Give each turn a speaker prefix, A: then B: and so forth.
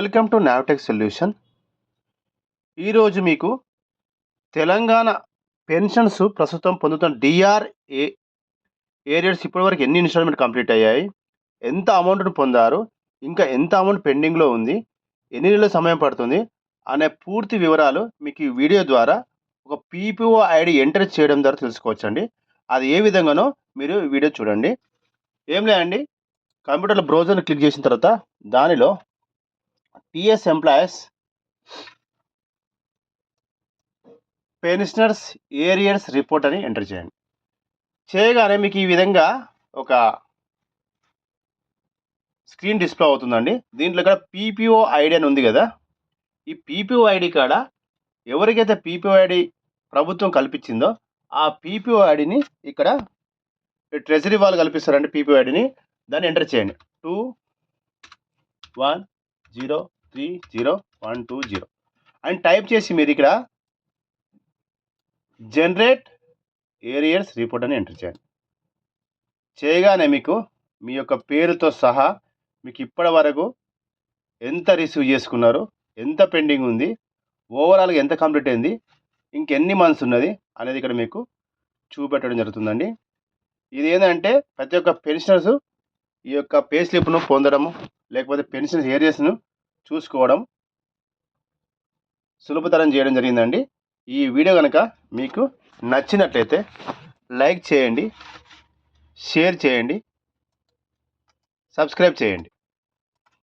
A: Welcome to నావటెక్ solution. ఈరోజు మీకు Telangana pensions ప్రస్తుతం పొందుతున్న ఏరియర్స్ ఇప్పటివరకు ఎన్ని ఇన్స్టాల్మెంట్ కంప్లీట్ అయ్యాయి, ఎంత అమౌంట్ను పొందారు, ఇంకా ఎంత అమౌంట్ పెండింగ్లో ఉంది, ఎన్ని నెలల సమయం పడుతుంది అనే పూర్తి వివరాలు మీకు ఈ వీడియో ద్వారా ఒక పీపీఓ ఐడి ఎంటర్ చేయడం ద్వారా తెలుసుకోవచ్చండి. అది ఏ విధంగానో మీరు వీడియో చూడండి. ఏం లేదండి, కంప్యూటర్లో బ్రౌజర్ని క్లిక్ చేసిన తర్వాత దానిలో TS employees pensioners arrears report అని ఎంటర్ చేయండి. చేయగానే మీకు ఈ విధంగా ఒక స్క్రీన్ డిస్ప్లే అవుతుందండి. దీంట్లో ఇక్కడ పీపీఓ ఐడి అని ఉంది కదా, ఈ పీపీఓ ఐడి కాడ ఎవరికైతే పీపీఓ ఐడి ప్రభుత్వం కల్పించిందో ఆ పీపీఓ ఐడిని ఇక్కడ ట్రెజరీ వాళ్ళు కల్పిస్తారండి. పీపీఓ ఐడిని దాన్ని ఎంటర్ చేయండి. 21030120 అని టైప్ చేసి మీరు ఇక్కడ జనరేట్ ఏరియర్స్ రిపోర్ట్ అని ఎంటర్ చేయండి. చేయగానే మీకు మీ యొక్క పేరుతో సహా మీకు ఇప్పటి వరకు ఎంత రిసీవ్ చేసుకున్నారు, ఎంత పెండింగ్ ఉంది, ఓవరాల్గా ఎంత కంప్లీట్ అయింది, ఇంకెన్ని మంత్స్ ఉన్నది అనేది ఇక్కడ మీకు చూపెట్టడం జరుగుతుందండి. ఇది ఏంటంటే ప్రతి ఒక్క పెన్షనర్స్ ఈ యొక్క పే స్లిప్ను పొందడము లేకపోతే పెన్షన్ ఏరియర్స్ను చూసుకోవడం సులభతరం చేయడం జరిగిందండి. ఈ వీడియో కనుక మీకు నచ్చినట్లయితే లైక్ చేయండి, షేర్ చేయండి, సబ్స్క్రైబ్ చేయండి.